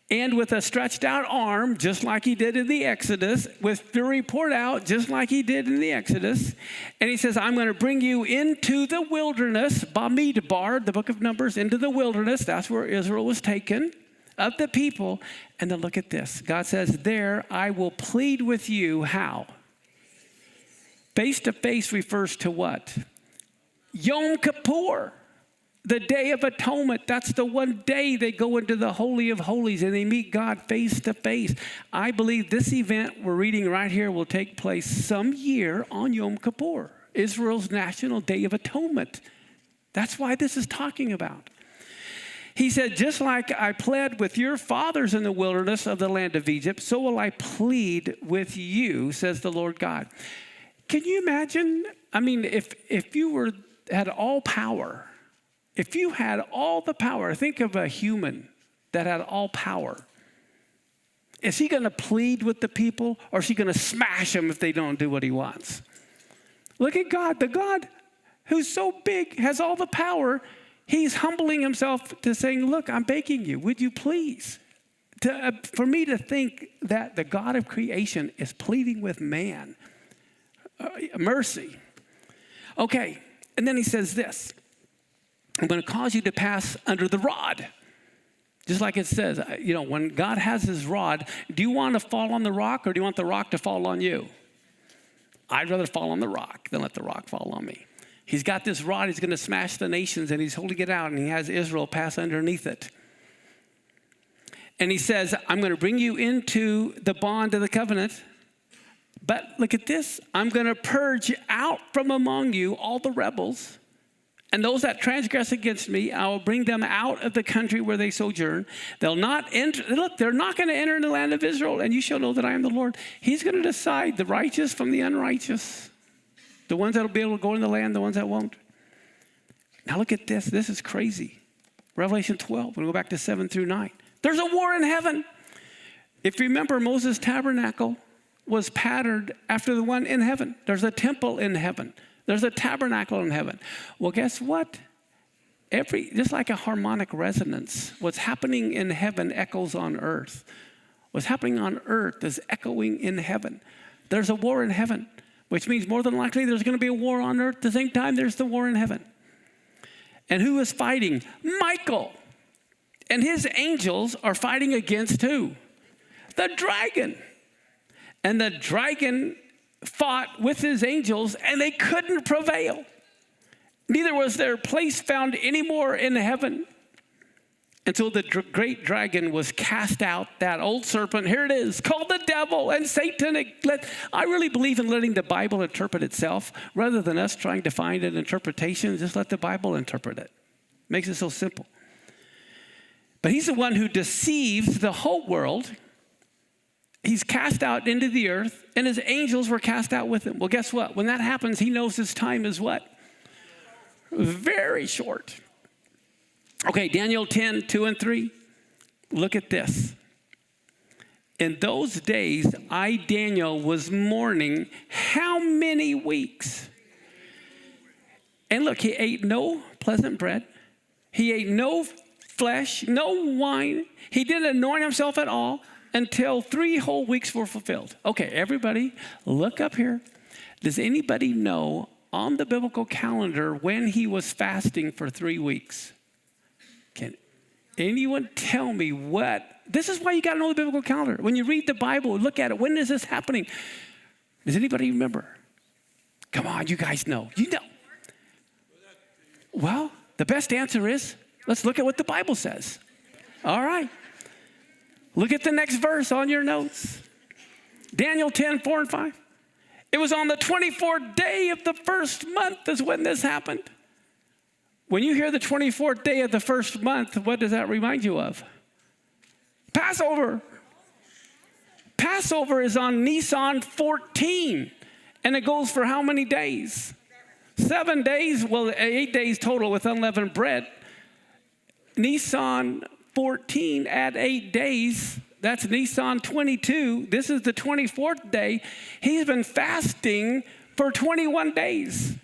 And with a stretched out arm, just like he did in the Exodus, with fury poured out, just like he did in the Exodus. And he says, I'm going to bring you into the wilderness, Bamidbar, the book of Numbers, into the wilderness. That's where Israel was taken, of the people. And then look at this. God says, there I will plead with you. How? Face to face refers to what? Yom Kippur. The Day of Atonement, that's the one day they go into the Holy of Holies and they meet God face to face. I believe this event we're reading right here will take place some year on Yom Kippur, Israel's national Day of Atonement. That's why this is talking about. He said, just like I pled with your fathers in the wilderness of the land of Egypt, so will I plead with you, says the Lord God. Can you imagine? I mean, if you had all power, if you had all the power, think of a human that had all power. Is he going to plead with the people or is he going to smash them if they don't do what he wants? Look at God. The God who's so big, has all the power. He's humbling himself to saying, look, I'm begging you, would you please? For me to think that the God of creation is pleading with man. Mercy. Okay, and then he says this. I'm going to cause you to pass under the rod. Just like it says, when God has his rod, do you want to fall on the rock or do you want the rock to fall on you? I'd rather fall on the rock than let the rock fall on me. He's got this rod, he's going to smash the nations and he's holding it out and he has Israel pass underneath it. And he says, I'm going to bring you into the bond of the covenant. But look at this. I'm going to purge out from among you all the rebels. And those that transgress against me, I will bring them out of the country where they sojourn. They'll not enter. Look, they're not going to enter in the land of Israel, and you shall know that I am the Lord. He's going to decide the righteous from the unrighteous. The ones that will be able to go in the land, the ones that won't. Now look at this. This is crazy. Revelation 12, we'll go back to 7 through 9. There's a war in heaven. If you remember, Moses' tabernacle was patterned after the one in heaven. There's a temple in heaven. There's a tabernacle in heaven. Well, guess what? Just like a harmonic resonance, what's happening in heaven echoes on earth. What's happening on earth is echoing in heaven. There's a war in heaven, which means more than likely there's going to be a war on earth. At the same time, there's the war in heaven. And who is fighting? Michael. And his angels are fighting against who? The dragon. And the dragon fought with his angels and they couldn't prevail. Neither was their place found anymore in heaven until the great dragon was cast out, that old serpent. Here it is, called the devil and Satan. I really believe in letting the Bible interpret itself rather than us trying to find an interpretation. Just let the Bible interpret it. Makes it so simple. But he's the one who deceives the whole world. He's cast out into the earth, and his angels were cast out with him. Well, guess what? When that happens, he knows his time is what? Very short. Okay, Daniel 10, 2 and 3. Look at this. In those days, I, Daniel, was mourning how many weeks? And look, he ate no pleasant bread. He ate no flesh, no wine. He didn't anoint himself at all until 3 whole weeks were fulfilled. Okay, everybody, look up here. Does anybody know on the biblical calendar when he was fasting for 3 weeks? Can anyone tell me what? This is why you got to know the biblical calendar. When you read the Bible, look at it. When is this happening? Does anybody remember? Come on, you guys know. You know. Well, the best answer is, let's look at what the Bible says. All right. Look at the next verse on your notes. Daniel 10, 4 and 5. It was on the 24th day of the first month is when this happened. When you hear the 24th day of the first month, what does that remind you of? Passover. Passover is on Nisan 14, and it goes for how many days? 7 days, well, 8 days total with unleavened bread. Nisan 14 at 8 days, that's Nisan 22. This is the 24th day. He's been fasting for 21 days.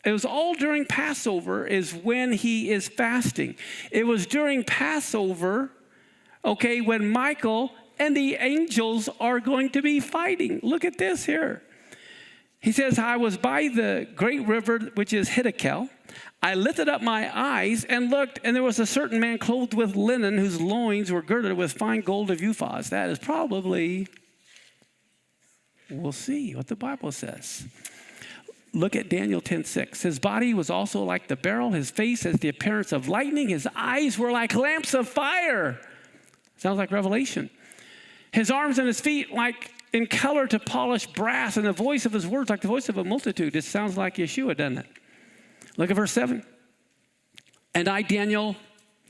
It was all during Passover is when he is fasting. It was during Passover, okay, when Michael and the angels are going to be fighting. Look at this here. He says, I was by the great river, which is Hiddekel. I lifted up my eyes and looked, and there was a certain man clothed with linen whose loins were girded with fine gold of Uphaz. That is probably, we'll see what the Bible says. Look at Daniel 10:6. His body was also like the beryl, his face has the appearance of lightning, his eyes were like lamps of fire. Sounds like Revelation. His arms and his feet like in color to polished brass, and the voice of his words like the voice of a multitude. It sounds like Yeshua, doesn't it? Look at verse 7. And I, Daniel,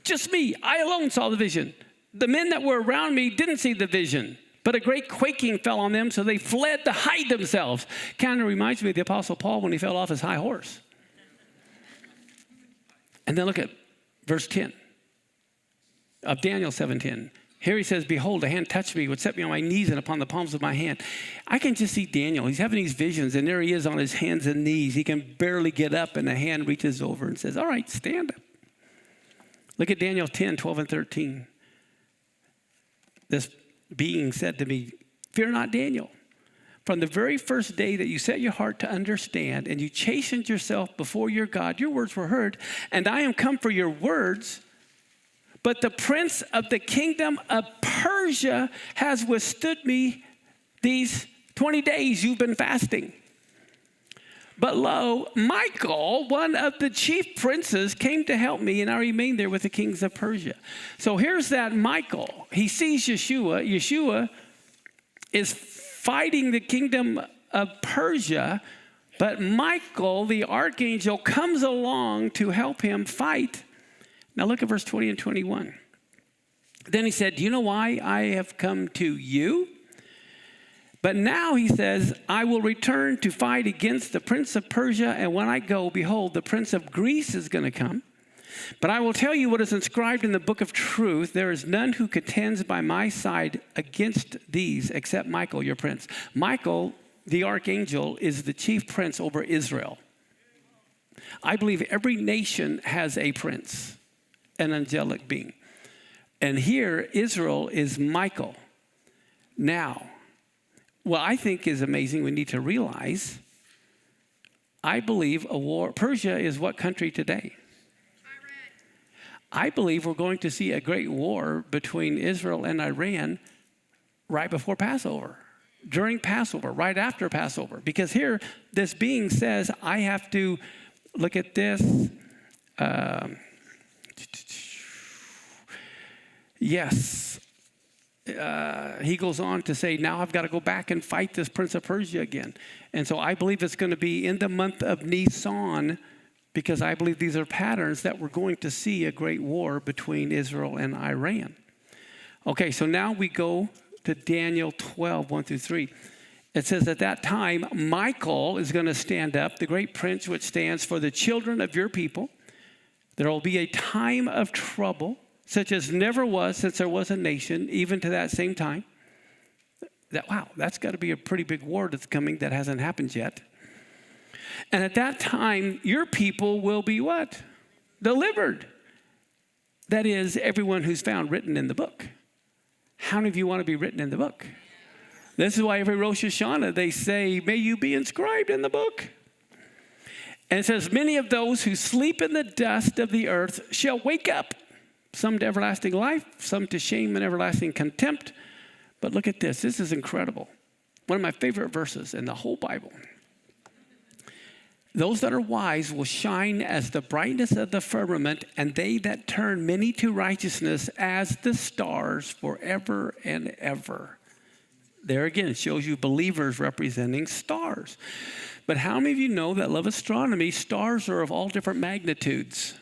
just me, I alone saw the vision. The men that were around me didn't see the vision, but a great quaking fell on them, so they fled to hide themselves. Kind of reminds me of the Apostle Paul when he fell off his high horse. And then look at verse 10 of Daniel 7:10. Here he says, behold, a hand touched me, would set me on my knees and upon the palms of my hand. I can just see Daniel. He's having these visions, and there he is on his hands and knees. He can barely get up, and a hand reaches over and says, all right, stand up. Look at Daniel 10, 12 and 13. This being said to me, fear not, Daniel. From the very first day that you set your heart to understand, and you chastened yourself before your God, your words were heard, and I am come for your words. But the prince of the kingdom of Persia has withstood me these 20 days you've been fasting. But lo, Michael, one of the chief princes, came to help me, and I remained there with the kings of Persia. So here's that Michael. He sees Yeshua. Yeshua is fighting the kingdom of Persia, but Michael, the archangel, comes along to help him fight. Now look at verse 20 and 21. Then he said, do you know why I have come to you? But now he says, I will return to fight against the prince of Persia. And when I go, behold, the prince of Greece is going to come. But I will tell you what is inscribed in the book of truth. There is none who contends by my side against these except Michael, your prince. Michael, the archangel, is the chief prince over Israel. I believe every nation has a prince, an angelic being. And here, Israel is Michael. Now, what I think is amazing, we need to realize, I believe a war, Persia is what country today? I believe we're going to see a great war between Israel and Iran right before Passover, during Passover, right after Passover. Because here, this being says, I have to, look at this, yes. He goes on to say, now I've got to go back and fight this prince of Persia again. And so I believe it's going to be in the month of Nisan, because I believe these are patterns that we're going to see a great war between Israel and Iran. Okay, so now we go to Daniel 12, 1 through 3. It says, at that time, Michael is going to stand up, the great prince which stands for the children of your people. There will be a time of trouble, such as never was since there was a nation, even to that same time. Wow, that's got to be a pretty big war that's coming that hasn't happened yet. And at that time, your people will be what? Delivered. That is, everyone who's found written in the book. How many of you want to be written in the book? This is why every Rosh Hashanah they say, may you be inscribed in the book. And it says, many of those who sleep in the dust of the earth shall wake up, some to everlasting life, some to shame and everlasting contempt. But look at this. This is incredible. One of my favorite verses in the whole Bible. Those that are wise will shine as the brightness of the firmament, and they that turn many to righteousness as the stars forever and ever. There again, it shows you believers representing stars. But how many of you know that love astronomy, stars are of all different magnitudes?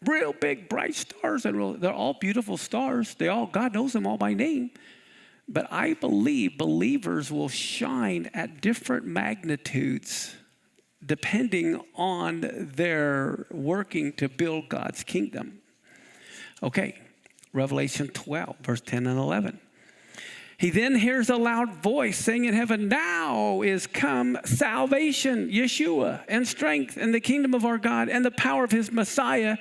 Real big, bright stars, and they're all beautiful stars. God knows them all by name. But I believe believers will shine at different magnitudes depending on their working to build God's kingdom. Okay, Revelation 12, verse 10 and 11. He then hears a loud voice saying in heaven, now is come salvation, Yeshua, and strength, and the kingdom of our God, and the power of his Messiah.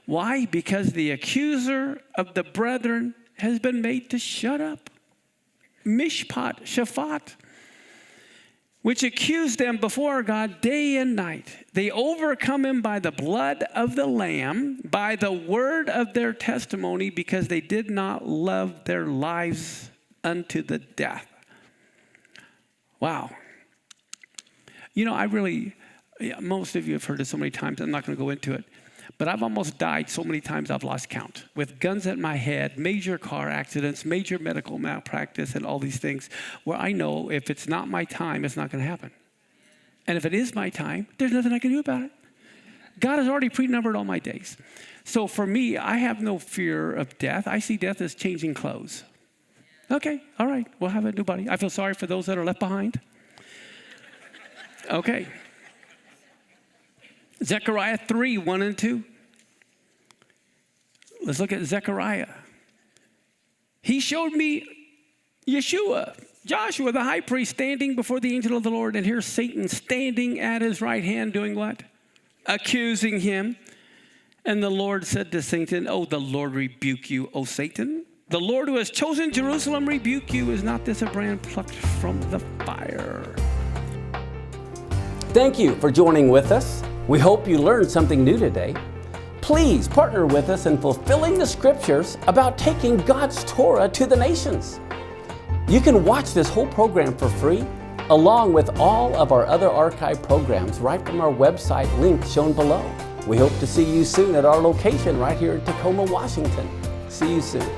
Why? Because the accuser of the brethren has been made to shut up. Mishpat, Shaphat, which accused them before God day and night. They overcome him by the blood of the Lamb, by the word of their testimony, because they did not love their lives unto the death. Wow. You know, most of you have heard it so many times, I'm not going to go into it. But I've almost died so many times I've lost count. With guns at my head, major car accidents, major medical malpractice, and all these things where I know if it's not my time, it's not going to happen. And if it is my time, there's nothing I can do about it. God has already pre-numbered all my days. So for me, I have no fear of death. I see death as changing clothes. Okay, all right, we'll have a new body. I feel sorry for those that are left behind. Okay. Zechariah 3, 1 and 2. Let's look at Zechariah. He showed me Yeshua, Joshua, the high priest, standing before the angel of the Lord. And here's Satan standing at his right hand doing what? Accusing him. And the Lord said to Satan, oh, the Lord rebuke you, O Satan. The Lord who has chosen Jerusalem rebuke you. Is not this a brand plucked from the fire? Thank you for joining with us. We hope you learned something new today. Please partner with us in fulfilling the scriptures about taking God's Torah to the nations. You can watch this whole program for free, along with all of our other archive programs right from our website link shown below. We hope to see you soon at our location right here in Tacoma, Washington. See you soon.